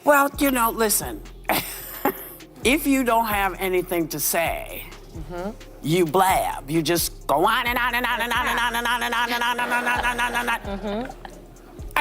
Well, listen. If you don't have anything to say, you blab. You just go on and on and on and on and on and on and on and on and on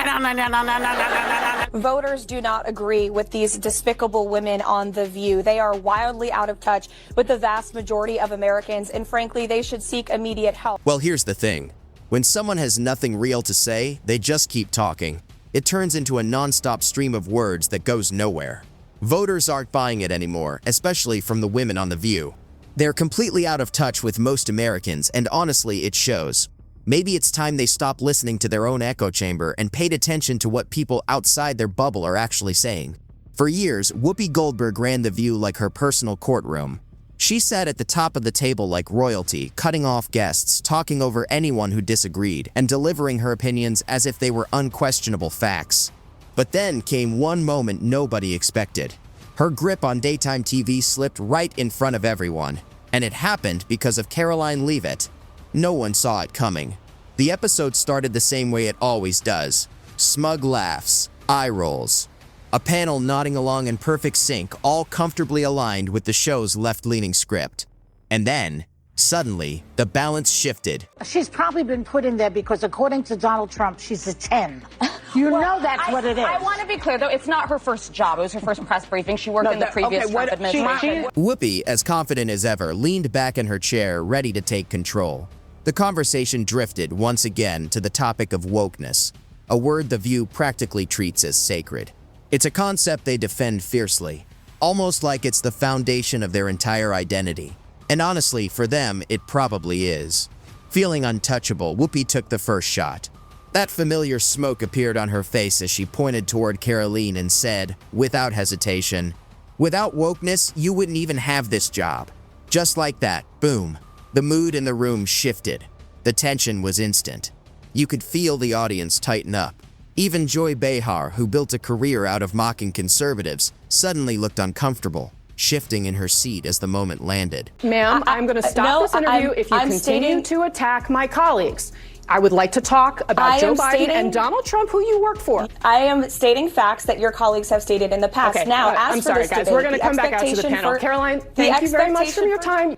and on. Voters do not agree with these despicable women on The View. They are wildly out of touch with the vast majority of Americans, and frankly, they should seek immediate help. Well, here's the thing. When someone has nothing real to say, they just keep talking. It turns into a non-stop stream of words that goes nowhere. Voters aren't buying it anymore, especially from the women on The View. They're completely out of touch with most Americans, and honestly, it shows. Maybe it's time they stopped listening to their own echo chamber and paid attention to what people outside their bubble are actually saying. For years, Whoopi Goldberg ran The View like her personal courtroom. She sat at the top of the table like royalty, cutting off guests, talking over anyone who disagreed, and delivering her opinions as if they were unquestionable facts. But then came one moment nobody expected. Her grip on daytime TV slipped right in front of everyone, and it happened because of Karoline Leavitt. No one saw it coming. The episode started the same way it always does. Smug laughs, eye rolls, a panel nodding along in perfect sync, all comfortably aligned with the show's left-leaning script. And then, suddenly, the balance shifted. She's probably been put in there because, according to Donald Trump, she's a 10. You know that's what it is. I want to be clear, though, it's not her first job. It was her first press briefing. She worked in the previous Trump administration. Whoopi, as confident as ever, leaned back in her chair, ready to take control. The conversation drifted once again to the topic of wokeness, a word The View practically treats as sacred. It's a concept they defend fiercely, almost like it's the foundation of their entire identity. And honestly, for them, it probably is. Feeling untouchable, Whoopi took the first shot. That familiar smoke appeared on her face as she pointed toward Karoline and said, without hesitation, "Without wokeness, you wouldn't even have this job." Just like that, boom. The mood in the room shifted. The tension was instant. You could feel the audience tighten up. Even Joy Behar, who built a career out of mocking conservatives, suddenly looked uncomfortable, shifting in her seat as the moment landed. Ma'am, I'm going to stop this interview if you continue to attack my colleagues. I would like to talk about Joe Biden and Donald Trump, who you work for. I am stating facts that your colleagues have stated in the past. Okay, now, I'm sorry, guys. We're going to come back out to the panel. Caroline, thank you very much for your time.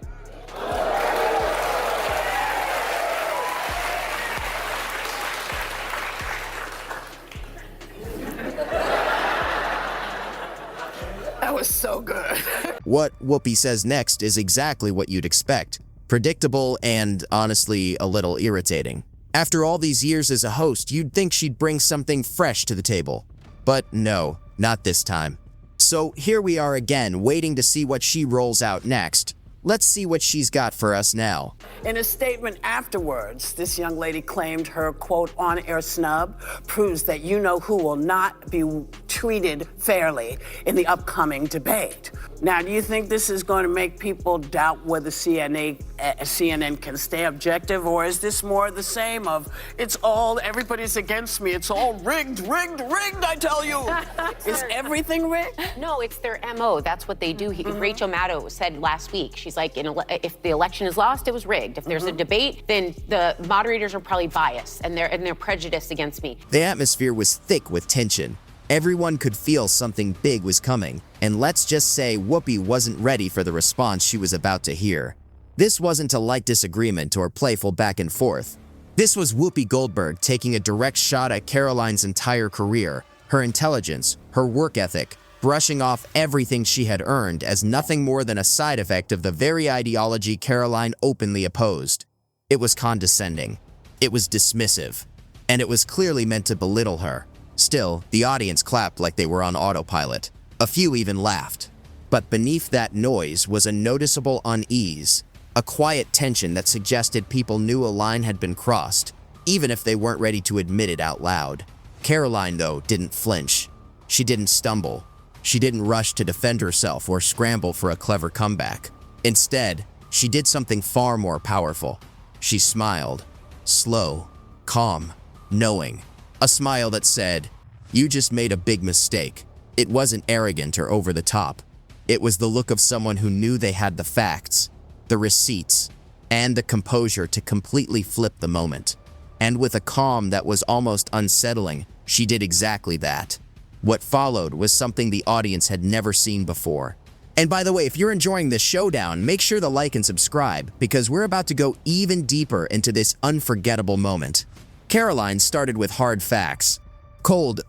That was so good. What Whoopi says next is exactly what you'd expect. Predictable and, honestly, a little irritating. After all these years as a host, you'd think she'd bring something fresh to the table. But no, not this time. So here we are again, waiting to see what she rolls out next. Let's see what she's got for us now. In a statement afterwards, this young lady claimed her, quote, on-air snub proves that you-know-who will not be treated fairly in the upcoming debate. Now, do you think this is going to make people doubt whether CNN can stay objective, or is this more the same of, everybody's against me, it's all rigged, I tell you. Is everything rigged? No, it's their MO. That's what they do. Rachel Maddow said last week, she's like, if the election is lost, it was rigged. If there's a debate, then the moderators are probably biased and they're prejudiced against me. The atmosphere was thick with tension. Everyone could feel something big was coming, and let's just say Whoopi wasn't ready for the response she was about to hear. This wasn't a light disagreement or playful back and forth. This was Whoopi Goldberg taking a direct shot at Karoline's entire career, her intelligence, her work ethic, brushing off everything she had earned as nothing more than a side effect of the very ideology Karoline openly opposed. It was condescending. It was dismissive. And it was clearly meant to belittle her. Still, the audience clapped like they were on autopilot. A few even laughed. But beneath that noise was a noticeable unease, a quiet tension that suggested people knew a line had been crossed, even if they weren't ready to admit it out loud. Karoline, though, didn't flinch. She didn't stumble. She didn't rush to defend herself or scramble for a clever comeback. Instead, she did something far more powerful. She smiled. Slow, calm, knowing. A smile that said, "You just made a big mistake." It wasn't arrogant or over the top. It was the look of someone who knew they had the facts, the receipts, and the composure to completely flip the moment. And with a calm that was almost unsettling, she did exactly that. What followed was something the audience had never seen before. And by the way, if you're enjoying this showdown, make sure to like and subscribe because we're about to go even deeper into this unforgettable moment. Karoline started with hard facts. Cold,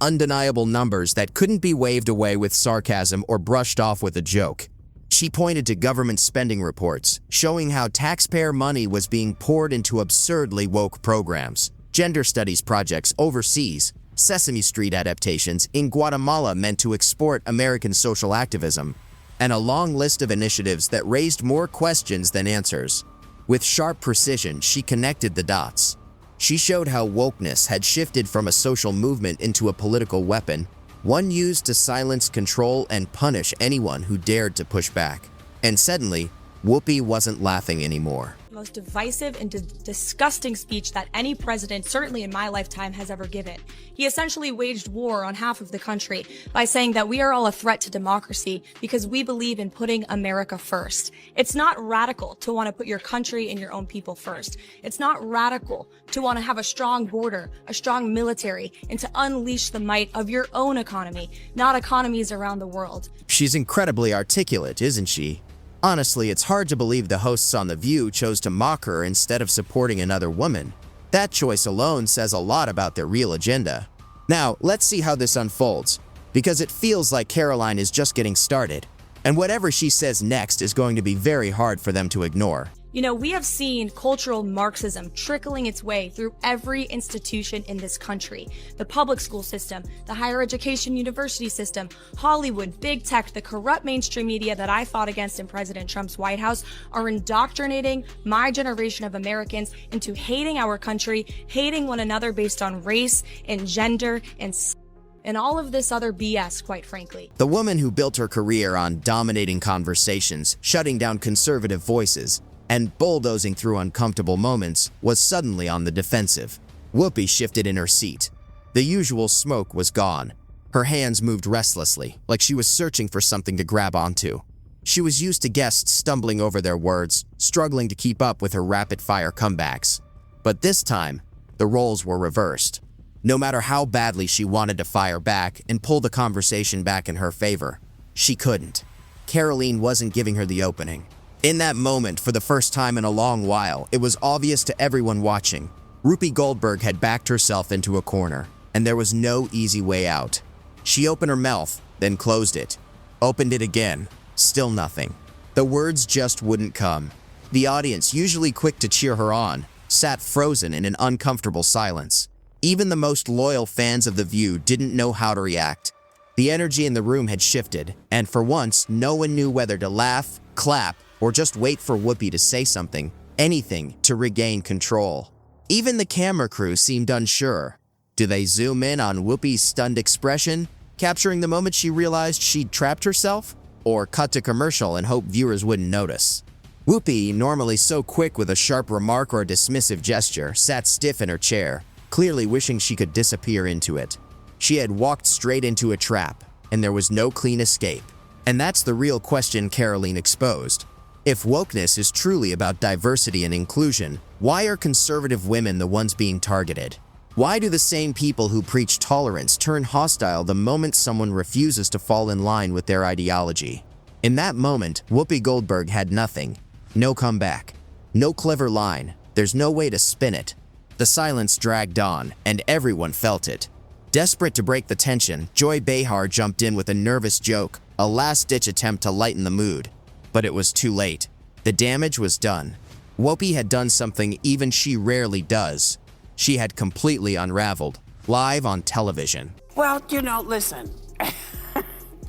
undeniable numbers that couldn't be waved away with sarcasm or brushed off with a joke. She pointed to government spending reports, showing how taxpayer money was being poured into absurdly woke programs, gender studies projects overseas, Sesame Street adaptations in Guatemala meant to export American social activism, and a long list of initiatives that raised more questions than answers. With sharp precision, she connected the dots. She showed how wokeness had shifted from a social movement into a political weapon, one used to silence, control, and punish anyone who dared to push back. And suddenly, Whoopi wasn't laughing anymore. Most divisive and disgusting speech that any president, certainly in my lifetime, has ever given. He essentially waged war on half of the country by saying that we are all a threat to democracy because we believe in putting America first. It's not radical to want to put your country and your own people first. It's not radical to want to have a strong border, a strong military, and to unleash the might of your own economy, not economies around the world. She's incredibly articulate, isn't she? Honestly, it's hard to believe the hosts on The View chose to mock her instead of supporting another woman. That choice alone says a lot about their real agenda. Now, let's see how this unfolds, because it feels like Karoline is just getting started, and whatever she says next is going to be very hard for them to ignore. You know, we have seen cultural Marxism trickling its way through every institution in this country. The public school system, the higher education university system, Hollywood, big tech, the corrupt mainstream media that I fought against in President Trump's White House are indoctrinating my generation of Americans into hating our country, hating one another based on race and gender and all of this other BS, quite frankly. The woman who built her career on dominating conversations, shutting down conservative voices, and bulldozing through uncomfortable moments was suddenly on the defensive. Whoopi shifted in her seat. The usual smoke was gone. Her hands moved restlessly, like she was searching for something to grab onto. She was used to guests stumbling over their words, struggling to keep up with her rapid-fire comebacks. But this time, the roles were reversed. No matter how badly she wanted to fire back and pull the conversation back in her favor, she couldn't. Karoline wasn't giving her the opening. In that moment, for the first time in a long while, it was obvious to everyone watching. Whoopi Goldberg had backed herself into a corner, and there was no easy way out. She opened her mouth, then closed it. Opened it again. Still nothing. The words just wouldn't come. The audience, usually quick to cheer her on, sat frozen in an uncomfortable silence. Even the most loyal fans of The View didn't know how to react. The energy in the room had shifted, and for once, no one knew whether to laugh, clap, or just wait for Whoopi to say something, anything to regain control. Even the camera crew seemed unsure. Do they zoom in on Whoopi's stunned expression, capturing the moment she realized she'd trapped herself? Or cut to commercial and hope viewers wouldn't notice? Whoopi, normally so quick with a sharp remark or a dismissive gesture, sat stiff in her chair, clearly wishing she could disappear into it. She had walked straight into a trap, and there was no clean escape. And that's the real question Karoline exposed. If wokeness is truly about diversity and inclusion, why are conservative women the ones being targeted? Why do the same people who preach tolerance turn hostile the moment someone refuses to fall in line with their ideology? In that moment, Whoopi Goldberg had nothing. No comeback. No clever line. There's no way to spin it. The silence dragged on, and everyone felt it. Desperate to break the tension, Joy Behar jumped in with a nervous joke, a last-ditch attempt to lighten the mood. But it was too late. The damage was done. Whoopi had done something even she rarely does. She had completely unraveled, live on television. Well, you know, listen.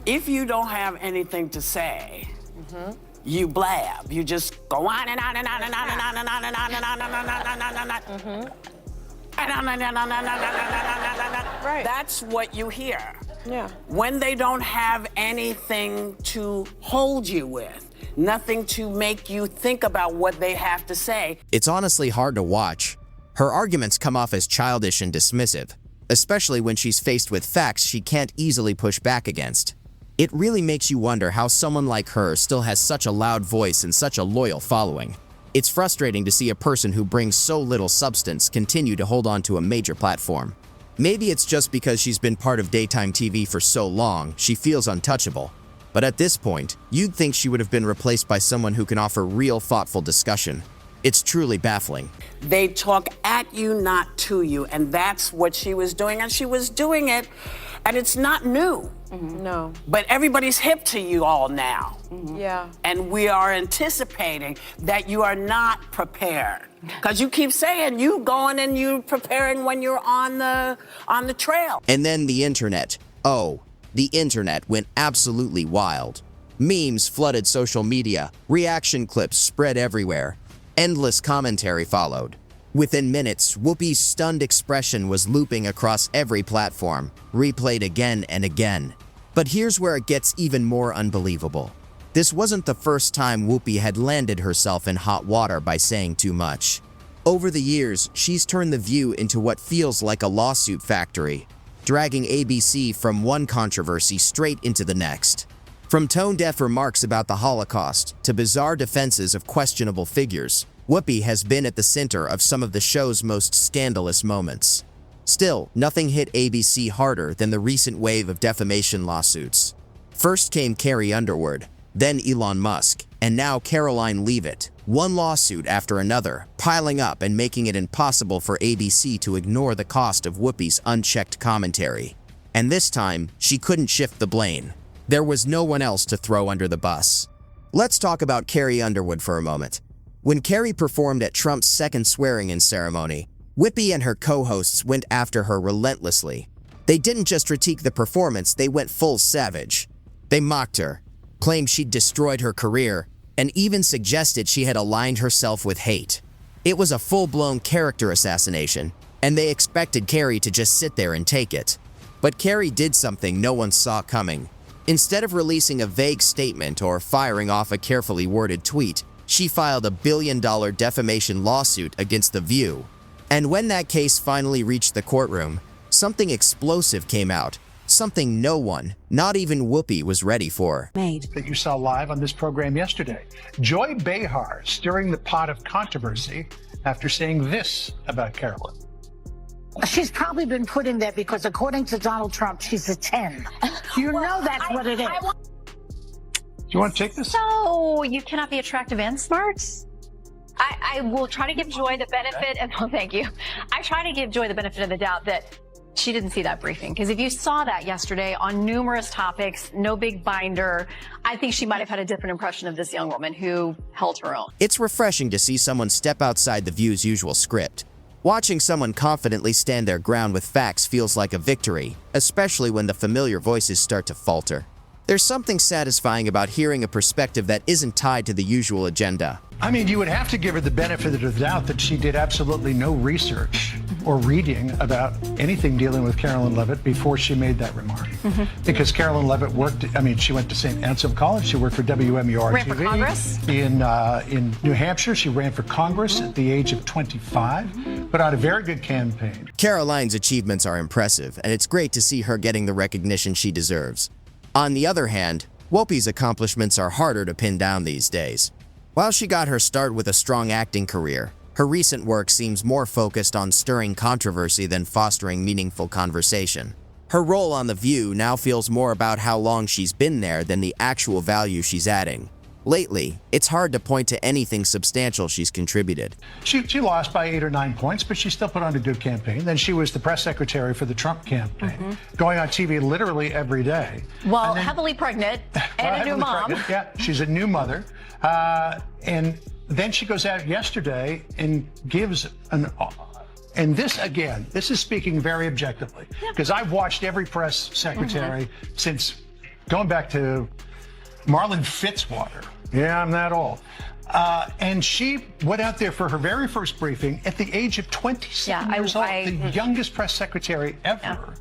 If you don't have anything to say, you blab. You just go on and on and on and on and on and on and on and on and on and on and on. Right. That's what you hear. Yeah. When they don't have anything to hold you with, nothing to make you think about what they have to say. It's honestly hard to watch. Her arguments come off as childish and dismissive, especially when she's faced with facts she can't easily push back against. It really makes you wonder how someone like her still has such a loud voice and such a loyal following. It's frustrating to see a person who brings so little substance continue to hold on to a major platform. Maybe it's just because she's been part of daytime TV for so long, she feels untouchable. But at this point, you'd think she would have been replaced by someone who can offer real thoughtful discussion. It's truly baffling. They talk at you, not to you, and that's what she was doing, and she was doing it, and it's not new. No. But everybody's hip to you all now. Yeah. And we are anticipating that you are not prepared. Because you keep saying you going and you preparing when you're on the trail. And then the internet. Oh, the internet went absolutely wild. Memes flooded social media, reaction clips spread everywhere. Endless commentary followed. Within minutes, Whoopi's stunned expression was looping across every platform, replayed again and again. But here's where it gets even more unbelievable. This wasn't the first time Whoopi had landed herself in hot water by saying too much. Over the years, she's turned The View into what feels like a lawsuit factory, dragging ABC from one controversy straight into the next. From tone-deaf remarks about the Holocaust to bizarre defenses of questionable figures, Whoopi has been at the center of some of the show's most scandalous moments. Still, nothing hit ABC harder than the recent wave of defamation lawsuits. First came Carrie Underwood, then Elon Musk, and now Karoline Leavitt. One lawsuit after another, piling up and making it impossible for ABC to ignore the cost of Whoopi's unchecked commentary. And this time, she couldn't shift the blame. There was no one else to throw under the bus. Let's talk about Carrie Underwood for a moment. When Carrie performed at Trump's second swearing-in ceremony, Whoopi and her co-hosts went after her relentlessly. They didn't just critique the performance, they went full savage. They mocked her, claimed she'd destroyed her career, and even suggested she had aligned herself with hate. It was a full-blown character assassination, and they expected Carrie to just sit there and take it. But Carrie did something no one saw coming. Instead of releasing a vague statement or firing off a carefully worded tweet, she filed a billion-dollar defamation lawsuit against The View. And when that case finally reached the courtroom, something explosive came out, something no one, not even Whoopi, was ready for. That you saw live on this program yesterday. Joy Behar stirring the pot of controversy after saying this about Carolyn. She's probably been put in there because according to Donald Trump, she's a 10. You know that's what it is. Do you want to take this? No, you cannot be attractive and smart. I will try to give Joy the benefit, and oh, thank you. I try to give Joy the benefit of the doubt that she didn't see that briefing. Because if you saw that yesterday on numerous topics, no big binder, I think she might have had a different impression of this young woman who held her own. It's refreshing to see someone step outside The View's usual script. Watching someone confidently stand their ground with facts feels like a victory, especially when the familiar voices start to falter. There's something satisfying about hearing a perspective that isn't tied to the usual agenda. I mean, you would have to give her the benefit of the doubt that she did absolutely no research or reading about anything dealing with Karoline Leavitt before she made that remark. Because Karoline Leavitt worked, she went to St. Ansel College, she worked for WMUR Ran TV. for Congress? In New Hampshire, she ran for Congress at the age of 25, put out a very good campaign. Caroline's achievements are impressive, and it's great to see her getting the recognition she deserves. On the other hand, Whoopi's accomplishments are harder to pin down these days. While she got her start with a strong acting career, her recent work seems more focused on stirring controversy than fostering meaningful conversation. Her role on The View now feels more about how long she's been there than the actual value she's adding. Lately, it's hard to point to anything substantial she's contributed. She lost by 8 or 9 points, but she still put on a good campaign. Then she was the press secretary for the Trump campaign, going on TV literally every day. Well, heavily pregnant and a new mom. Pregnant. Yeah, she's a new mother. And then she goes out yesterday and gives and this, again, this is speaking very objectively, because I've watched every press secretary since going back to Marlon Fitzwater. Yeah, I'm that old. And she went out there for her very first briefing at the age of 27 years old, the youngest press secretary ever,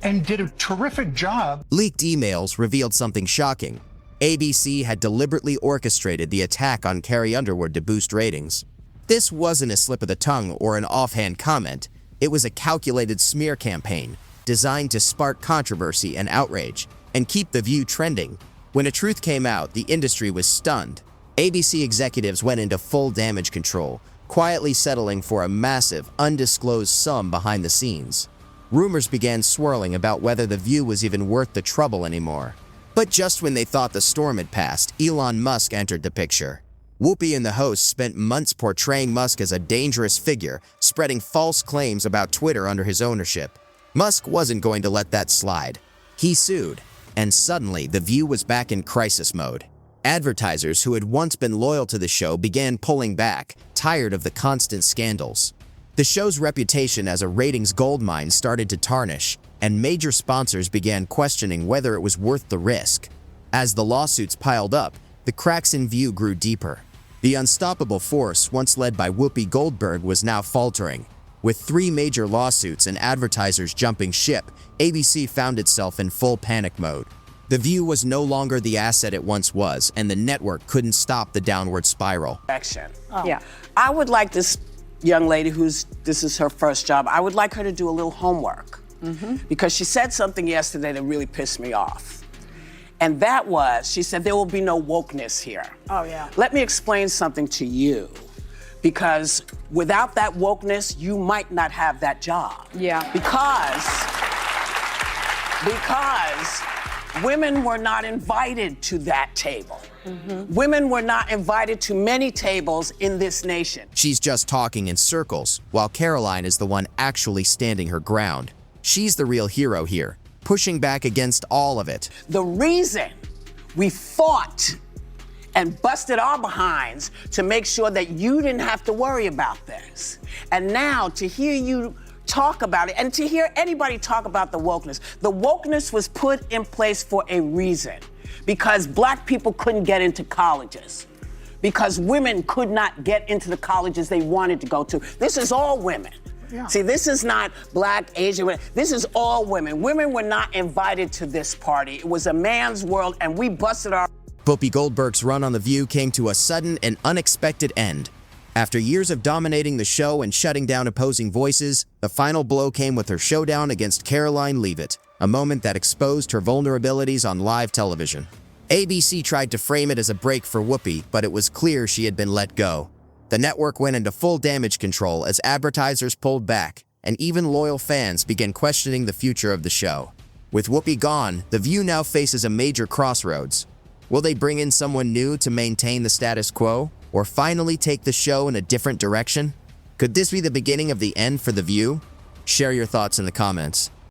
and did a terrific job. Leaked emails revealed something shocking. ABC had deliberately orchestrated the attack on Carrie Underwood to boost ratings. This wasn't a slip of the tongue or an offhand comment. It was a calculated smear campaign designed to spark controversy and outrage and keep The View trending. When the truth came out, the industry was stunned. ABC executives went into full damage control, quietly settling for a massive, undisclosed sum behind the scenes. rumors began swirling about whether The View was even worth the trouble anymore. But just when they thought the storm had passed, Elon Musk entered the picture. Whoopi and the host spent months portraying Musk as a dangerous figure, spreading false claims about Twitter under his ownership. Musk wasn't going to let that slide. He sued, and suddenly The View was back in crisis mode. Advertisers who had once been loyal to the show began pulling back, tired of the constant scandals. The show's reputation as a ratings goldmine started to tarnish, and major sponsors began questioning whether it was worth the risk. As the lawsuits piled up, the cracks in View grew deeper. The unstoppable force, once led by Whoopi Goldberg, was now faltering. With 3 major lawsuits and advertisers jumping ship, ABC found itself in full panic mode. The View was no longer the asset it once was, and the network couldn't stop the downward spiral. Yeah. I would like this young lady this is her first job, I would like her to do a little homework. Because she said something yesterday that really pissed me off. And that was, she said, there will be no wokeness here. Oh, yeah. Let me explain something to you. Because without that wokeness, you might not have that job. Yeah. Because women were not invited to that table. Women were not invited to many tables in this nation. She's just talking in circles, while Karoline is the one actually standing her ground. She's the real hero here, pushing back against all of it. The reason we fought and busted our behinds to make sure that you didn't have to worry about this. And now to hear you talk about it and to hear anybody talk about the wokeness was put in place for a reason. Because black people couldn't get into colleges. Because women could not get into the colleges they wanted to go to. This is all women. Yeah. See, this is not black, Asian, this is all women. Women were not invited to this party. It was a man's world, and we busted our... Whoopi Goldberg's run on The View came to a sudden and unexpected end. After years of dominating the show and shutting down opposing voices, the final blow came with her showdown against Karoline Leavitt, a moment that exposed her vulnerabilities on live television. ABC tried to frame it as a break for Whoopi, but it was clear she had been let go. The network went into full damage control as advertisers pulled back, and even loyal fans began questioning the future of the show. With Whoopi gone, The View now faces a major crossroads. Will they bring in someone new to maintain the status quo, or finally take the show in a different direction? Could this be the beginning of the end for The View? Share your thoughts in the comments.